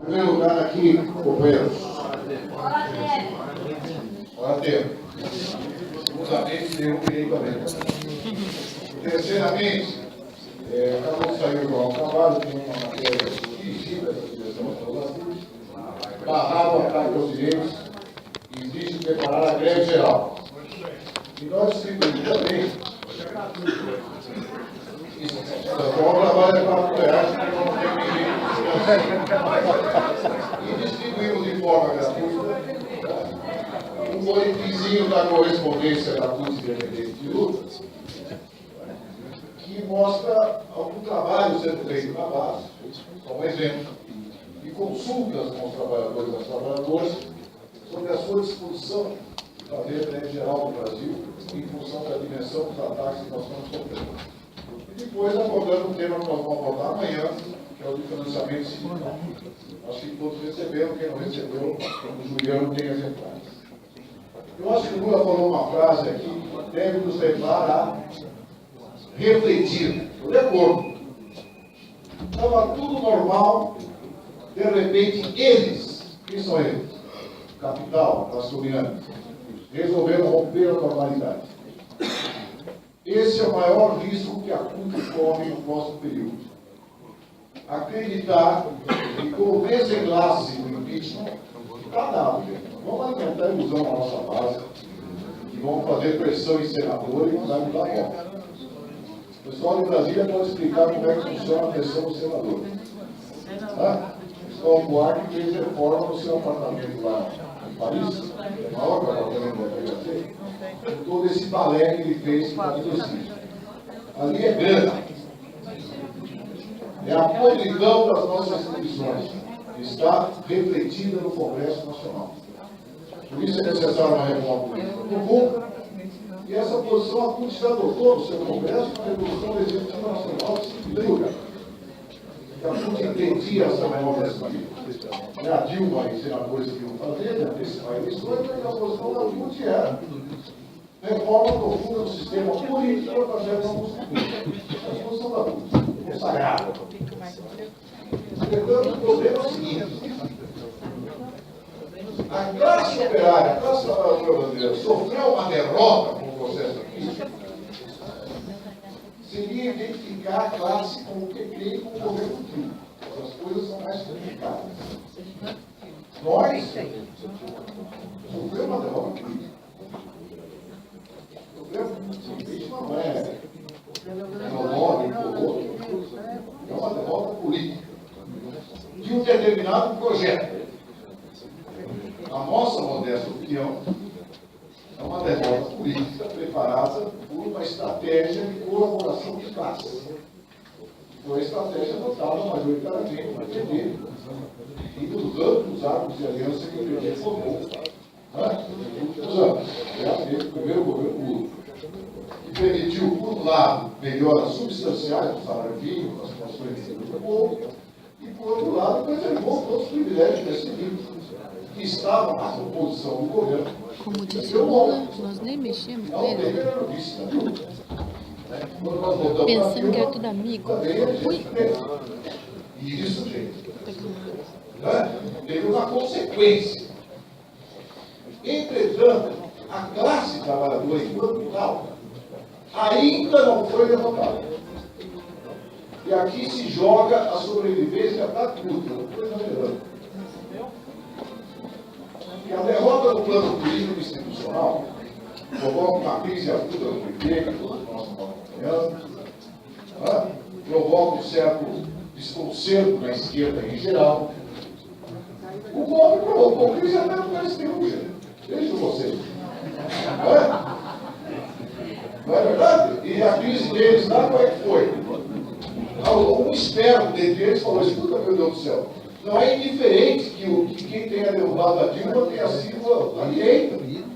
primeiro lugar aqui, companheiros. Ora tempo. Segundamente, deu um direito a ver. Terceiramente, acabou de sair o Jornal do Trabalho, tem uma matéria dirigida da direção da saúde, barrava o ataque aos direitos e existe preparar a greve geral. E nós distribuímos também. O trabalho é R$4, e distribuímos de forma gratuita um boletimzinho da correspondência gratuita independente de lutas, que mostra algum trabalho sendo feito na base, como exemplo, e consultas com os trabalhadores e as trabalhadoras sobre a sua disposição de fazer a greve geral do Brasil em função da dimensão dos ataques que nós estamos sofrendo. E depois abordando um tema que nós vamos abordar amanhã, que é o de financiamento sindical. Acho que todos receberam, quem não recebeu, o Juliano tem exemplares. Eu acho que o Lula falou uma frase aqui que deve nos levar a refletir. Estou de acordo. Estava tudo normal, de repente eles, quem são eles? Capital, classe dominante, resolveram romper a normalidade. Esse é o maior risco que a CUT corre no próximo período. Acreditar que com o desenlace do impeachment está dado. Vamos alimentar a ilusão na nossa base e vamos fazer pressão em senador e não vai mudar a volta. O pessoal de Brasília pode explicar como é que funciona a pressão do senador. O pessoal do Buarque fez reforma no seu apartamento lá em Paris, maior que o apartamento da PHC. Todo esse balé que ele fez para o exercício. Ali é grana. É a podridão das nossas instituições. Está refletida no Congresso Nacional. Por isso é necessária uma reforma política comum. E essa posição a CUT já adotou no seu Congresso na Revolução Legislativa Nacional de 53. A CUT entendia essa nova que a Dilma e senadores que iam fazer, antecipar eleições, mas a posição da CUT era reforma profunda do sistema político através da Constituição. A posição da CUT, consagrada. Portanto, o problema é o seguinte: a classe operária, a classe trabalhadora brasileira sofreu uma derrota com o processo aqui, seria identificar a classe com o PP e com o governo Dilma. As coisas são mais complicadas. Nós sofremos uma derrota política. Isso não é é uma derrota política de um determinado projeto. A nossa modesta opinião é uma derrota política preparada por uma estratégia de colaboração de classes. Foi a estratégia adotada majoritariamente no PT e dos amplos atos de aliança que o PT formou nos últimos anos. O primeiro governo Lula, que permitiu, por um lado, melhoras substanciais do salário mínimo, das condições de vida do povo, e, por outro lado, preservou todos os privilégios percebidos que estavam na composição do governo. Como disse o Lula, nós nem mexemos nele. Pensando que era tudo amigo. Ui. E isso, gente, teve uma consequência. Entretanto, a classe trabalhadora, enquanto tal, ainda não foi derrotada. E aqui se joga a sobrevivência da CUT, não foi melhorando. E a derrota do plano político institucional provoca uma crise aguda no PT, que todos nós estamos acompanhando, provoca um certo desconcerto na esquerda em geral. O golpe provocou crise até no PSTU, gente. Vejam vocês. Não é verdade? E a crise deles lá, qual é que foi? Um esperto dentre eles falou: escuta, meu Deus do céu, não é indiferente que quem tenha derrubado a Dilma tenha sido a direita.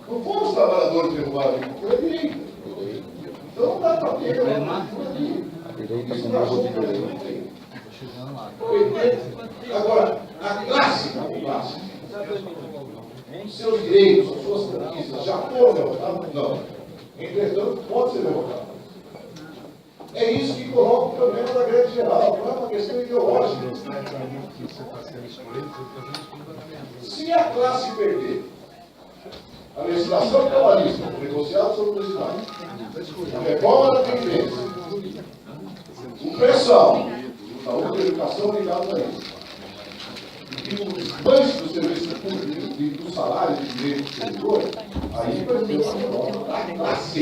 Não foram os trabalhadores que derrubaram a Dilma, foi a direita. Então não dá para ter isso na Agora, a classe, seus direitos, as suas conquistas já foram derrotadas? Não. Entretanto, pode ser derrotado. É isso que coloca o problema da greve geral, não é uma questão ideológica. Se a classe perder a legislação trabalhista negociada sobre o Estado, a reforma da Previdência, o pré-sal, saúde e educação ligados a isso, e o desmanche do serviço público e do salário de direito do servidor, aí vai ter uma reforma da classe.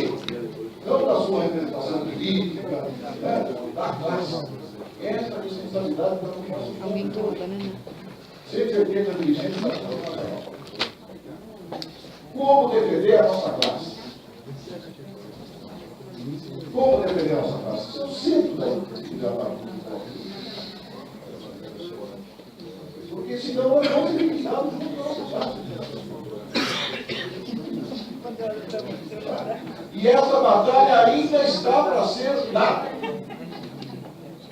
Não da sua representação política, né? Da classe. Essa é a responsabilidade da população. Alguém que rouba, né? 180 dirigentes da nacional. Como defender a nossa classe? Como defender a nossa classe? Isso é o centro da atividade. Porque senão nós vamos eliminados junto da nossa classe. E essa batalha ainda está para ser dada.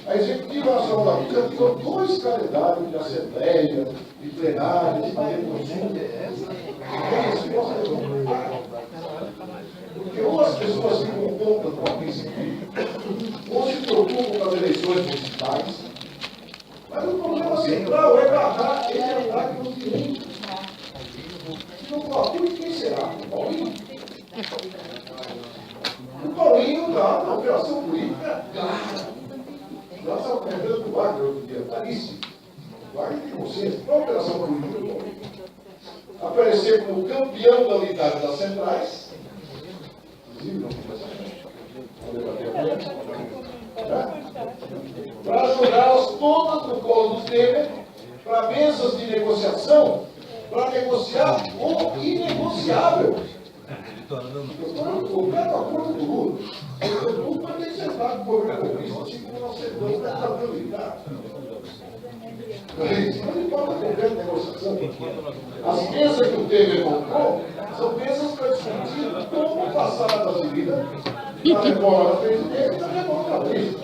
A Executiva Nacional da Polícia tirou 2 calendários de assembleia, de plenário, de consulta. Porque ou as pessoas ficam contra com a princípio, ou se preocupam com as eleições municipais. Mas o problema central é barrar esse ataque aos direitos. Se não for aquilo, quem será? O Paulinho? O Paulinho está na operação política clara. Nós estávamos lembrando do Wagner outro dia, claríssimo. O Wagner tem consciência, qual a operação política do Paulinho? Aparecer como campeão da unidade das centrais, inclusive não para jogá-las todas no colo do Temer, para mesas de negociação, para negociar o inegociável. O cara da porta do Lula, o Lula tem sentado com o governo comunista, tipo nós sentamos na ditadura militar. Mas não importa qualquer negociação. As mesas que o Temer comprou são mesas para discutir como passar a brasileira na reforma da Previdência e na reforma da lei.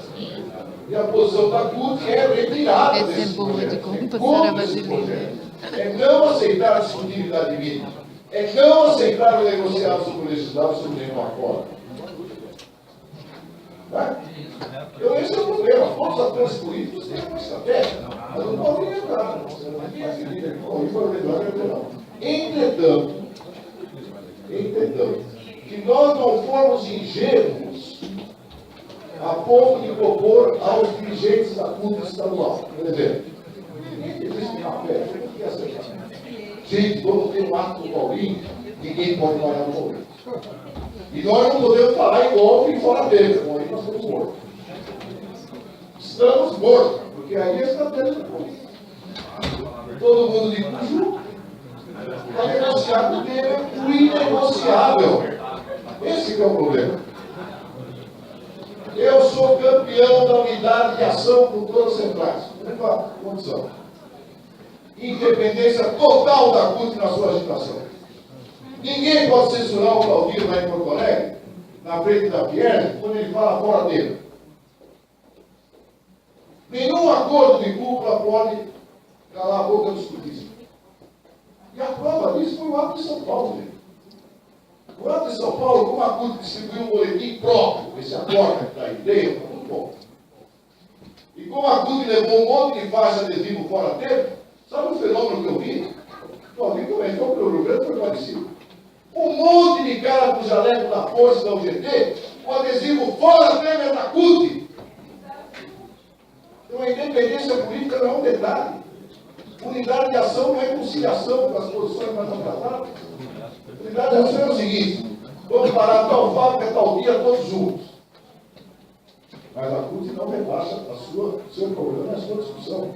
E a posição da CUT é retirada Essa é desse boa de projeto. como passar a vaselina. É não aceitar a discutibilidade mínima. É não aceitar o negociado sobre o legislado sobre nenhum acordo. Tá? Então esse é o problema. Todos os atores políticos têm uma estratégia. Mas não podem entrar. Ninguém acredita que o Paulinho vai entrar. Entretanto, que nós não formos ingênuos a ponto de propor aos dirigentes da CUT estadual. Por exemplo, ninguém existe uma fé, não quer aceitar. Gente, quando tem um ato do Paulinho, ninguém pode parar no Paulinho. E nós não podemos falar em golpe fora dele, como aí nós estamos mortos. Estamos mortos, porque aí a estratégia do Paulinho. Todo mundo de cujo para negociar com o Temer o inegociável. Esse que é o problema. Eu sou campeão da unidade de ação com todas as centrais. Condição. Independência total da CUT na sua agitação. Ninguém pode censurar o Claudinho lá em Porto Alegre, na frente da Pierre, quando ele fala fora dele. Nenhum acordo de cúpula pode calar a boca dos políticos. E a prova disso foi o ato de São Paulo, gente. O ato de São Paulo, como a CUT distribuiu um boletim próprio, esse acordo que está aí dentro, foi muito bom. E como a CUT levou um monte de faixa adesivo fora dele, sabe o fenômeno que eu vi? Claudinho também, foi para o Rio Grande, foi parecido. Um monte de cara com jaleco da força da UGT, com adesivo fora Temer da CUT. Então a independência política não é um detalhe. Unidade de ação não é conciliação com as posições mais atrasadas. Unidade de ação é o seguinte: vamos parar tal fábrica, tal dia, todos juntos. Mas a CUT não rebaixa seu problema, a sua discussão.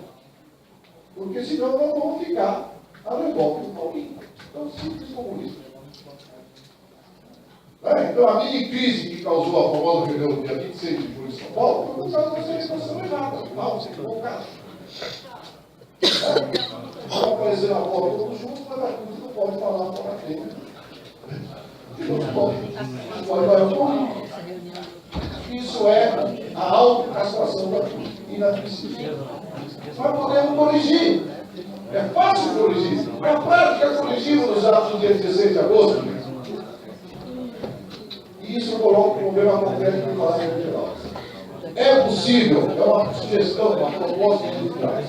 Porque senão nós vamos ficar a revolta do Paulinho. Tão simples como isso. Então a mini crise que causou a famosa reunião do dia 26 de julho em São Paulo foi por causa dessa negociação errada. Afinal, você ficou cara. Vai aparecer na foto todos juntos, mas a CUT não pode falar para frente. Não pode falar com isso é a autocastração da CUT, inadmissível. Mas podemos corrigir. É fácil corrigir. Na prática, corrigimos nos atos do dia 16 de agosto. E isso coloca um problema concreto no Palácio Geral. É possível, é uma sugestão, uma proposta que ele traz.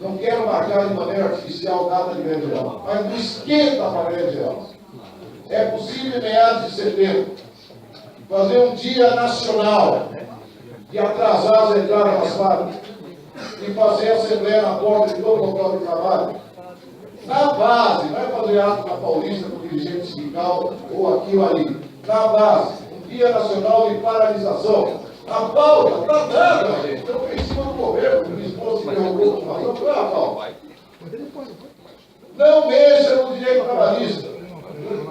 Não quero marcar de maneira artificial nada de grande geral, mas não esquenta para grande geral. É possível, em meados de setembro, fazer um dia nacional de atrasar as entradas nas fábricas e fazer a assembleia na porta de todo local de trabalho. Na base, não é fazer ato na Paulista com dirigente sindical ou aqui ou ali. Na base, um dia nacional de paralisação. A pauta está dada, gente. Então, em cima do governo, que me expôs se derrubou a ocupação, foi a pauta. Não mexa no direito trabalhista.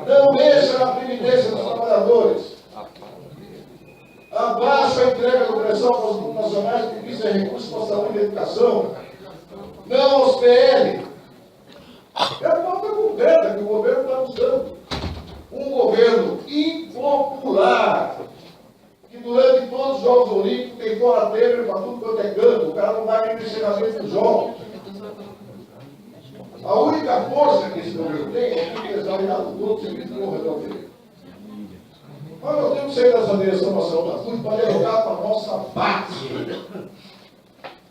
Não mexa na previdência dos trabalhadores. Abaixa a entrega do pressão para os multinacionais que visam recursos para a saúde e educação. Não aos PL. É a pauta concreta que o governo está buscando. Um governo impopular, que durante todos os Jogos Olímpicos tem fora Temer para tudo quanto é canto. O cara não vai nem no encerramento dos Jogos. A única força que esse governo tem é que empresariado todo o serviço do corredor dele. Mas nós temos que sair dessa direção para a saúde da FUS para dialogar com a nossa base.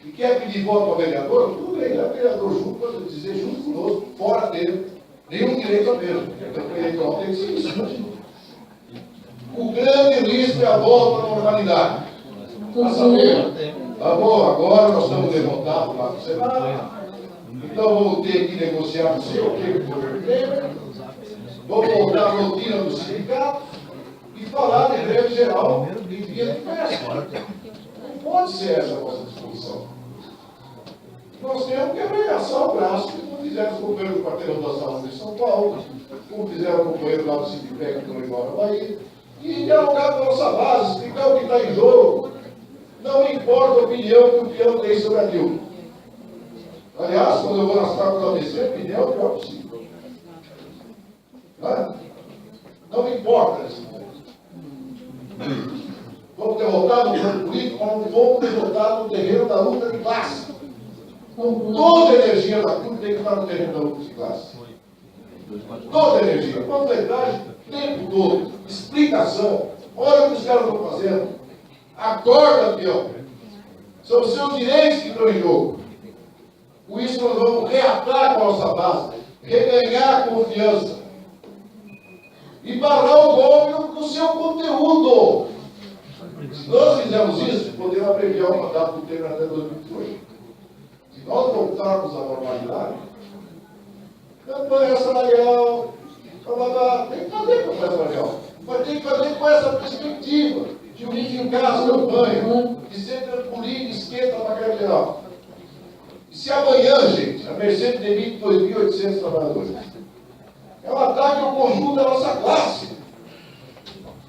E quer pedir voto ao vereador? Tudo bem, é vereador junto, para dizer junto conosco, fora dele, nenhum direito a mesmo. Porque o eleitoral tem que ser isso. O grande risco é a volta à normalidade. Para saber, tá bom, agora nós estamos derrotados lá no Senado, então vamos ter que negociar não sei o que com o governo Temer, vamos voltar à rotina do sindicato e falar de greve geral em via de festa. Não pode ser essa a nossa disposição. Nós temos que arregaçar o braço, como fizeram os companheiros do quarteirão da saúde de São Paulo, como fizeram o companheiro lá do Sindipec que estão embora na Bahia, e dialogar com a nossa base, explicar o que está em jogo. Não importa a opinião que o peão tem sobre a Dilma. Aliás, quando eu vou nas capas da ABC, a opinião é o pior possível. Não importa nesse momento. Vamos derrotar no plano político, mas não vamos derrotar no terreno da luta de classe. Então, toda a energia da CUT tem que estar no terreno da luta de classe. Toda a energia. Panfletagem o tempo todo. Explicação. Olha o que os caras estão fazendo. Acorda, peão. São os seus direitos que estão em jogo. Com isso, nós vamos reatar com a nossa base, reganhar a confiança e barrar o golpe no seu conteúdo. Se nós fizermos isso, podemos abreviar o mandato do Temer até 2018. Se nós voltarmos à normalidade, campanha salarial, tem que fazer campanha salarial, mas tem que fazer com essa perspectiva de unificar as campanhas, de ser trampolim, esquenta para a greve geral. E se amanhã, gente, a Mercedes demite 2.800 trabalhadores, é um ataque ao conjunto da nossa classe.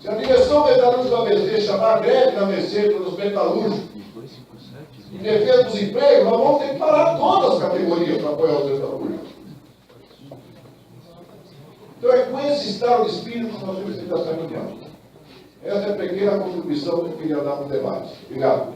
Se a direção metalúrgica da Mercedes chamar a greve da Mercedes dos metalúrgicos em defesa dos empregos, nós vamos ter que parar todas as categorias para apoiar os metalúrgicos. Então é com esse estado de espírito que nós temos que estar saindo adiante. Essa é a pequena contribuição que eu queria dar para o debate. Obrigado.